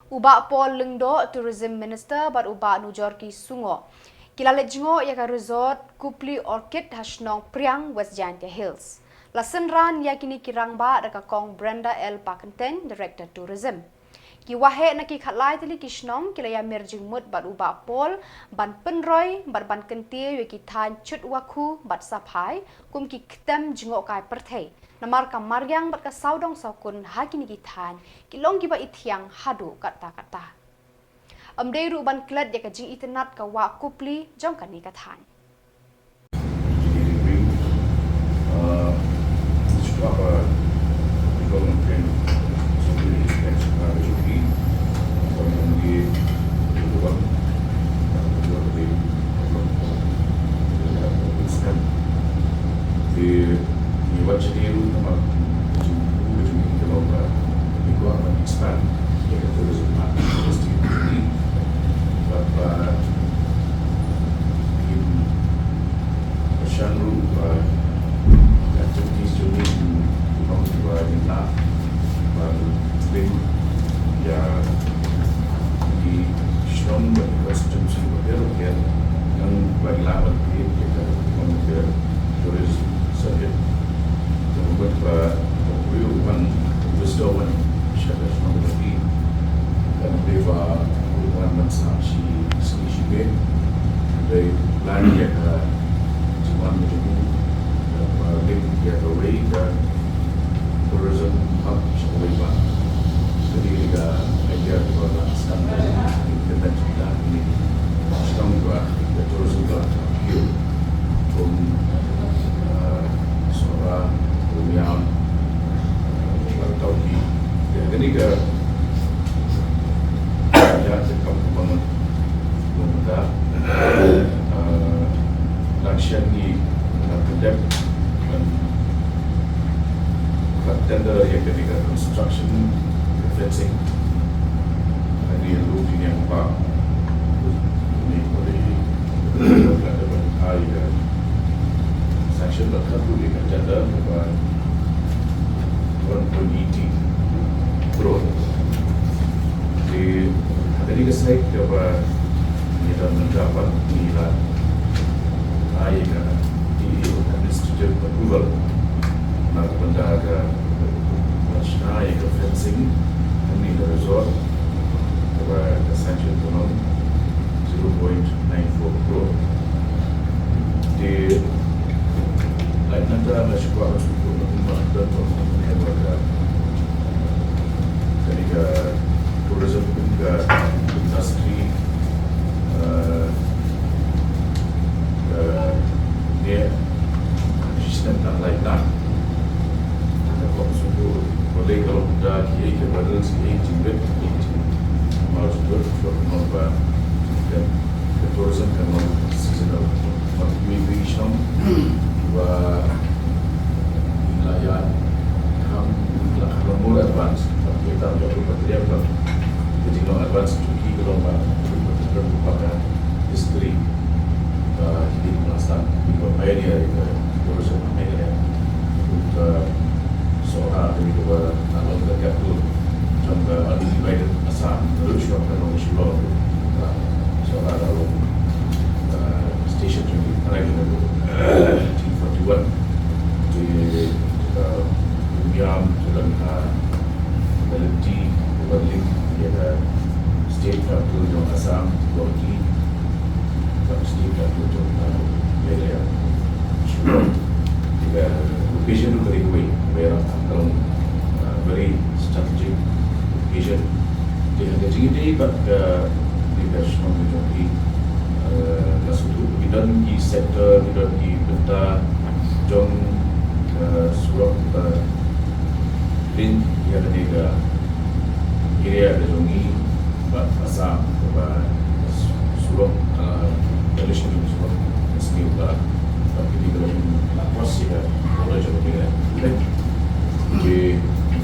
Ubak Paul Lengdo, Tourism Minister, but ubak nujor ki Jngoh. Kilalet Jngoh yaka resort Kupli Orchid Shillong Priang West Jantia Hills. Lasan ran yakini kirang ba daka kong Brenda L. Pakenten, Director Tourism. Ki wahe na ki khatlai tili ki Shillong kilaya merjing mut bat ubak Paul ban penroy ban kentir yaki than chut waku bat sapai kum ki ktem Jngoh kai perthei. Namar kamaryang bat ka saudong saukun hakini ki than kilong ki ba ithiang hadu kata-kata. Amdei ruban klet ya ka jing itenat ka wa Kupli jong kani ka than. Construction, fencing, and the roofing yang pak ini boleh ada section tertentu di kerjaan kepada 1.80 crore. Di hari ini saya kepada kita mendapat nilai air di administrative approval nak mendaga Naik ke fencing ini ke resort kepada essential ekonomi 0.94 crore. Di lain antara masyarakat untuk membangun dan memperkenalkan ketika tourism juga industri dia sistem tak lain tak. Boleh kalau dah kiai kepada si jinglet harus berfirman dan tourism kan seasonal migration wa wilayah ham more advance kita perlu berteriak jadi no advance cuki kalau merupakan history di Malaysia di Meghalaya tourism Meghalaya untuk seorang dari dua kalau dekat tu contoh undivided Assam terus akan orang Shillong seorang dalam station tu Priang itu 1941 di Miam dalam melodi berbalik dia state capital di Assam Orchid dan state capital di Meghalaya Shillong juga location tu dari Kuwait dalam very strategic location. Dia ada jadi kat di Shillong itu di Nasutu kita di sektor kita di Benta Jong Surau Lin dia ada tiga area ada Jongi Assam dan Surau Malaysia itu Surau skill lah tapi di dalam lapos ya boleh coba kita di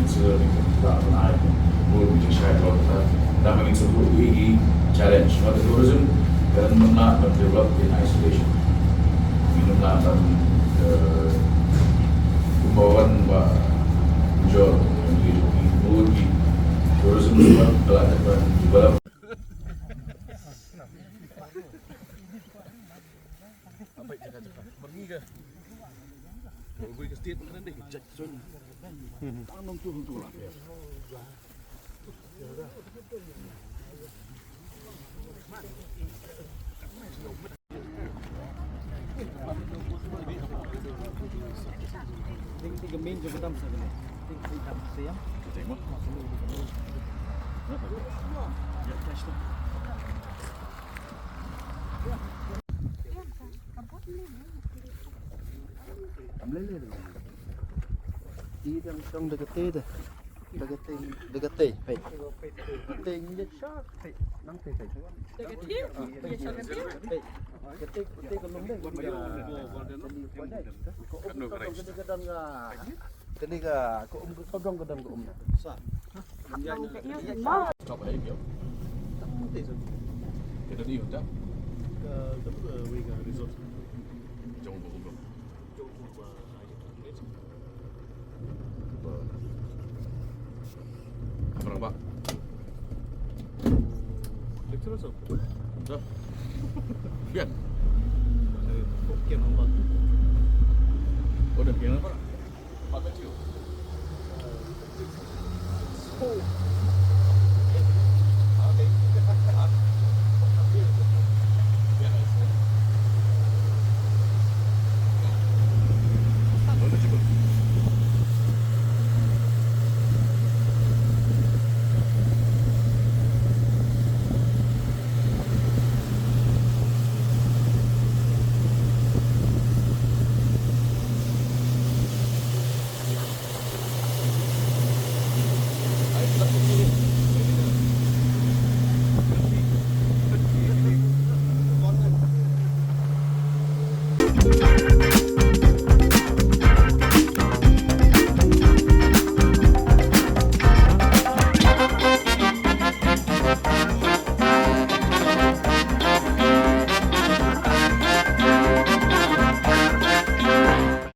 seluruh tak naik boleh mencapai kalau dah mengingat ini challenge pada tourism dan not develop in isolation. Minum dan pembawaan jual di tourism telah dapat Tiga main juga dalam sana. Tiga siang. Tengok. Ya, cash tu. Ambil ni. Dia yang dekat tu. Dekat tu. Baik. Tinggi sharp. Nang tu. Dekat tu. Ketik belum deh. Kadang-kadang Kini ka, ko kadang kadang ko Sa. Kau pada dia. Kita ni untuk Ke Wega Resort. Jngoh. Apa nak buat? Lecture so. Dah. Biar. Okey nombor. Oh, dah biar apa? Pak kecil. Oh. Thank you.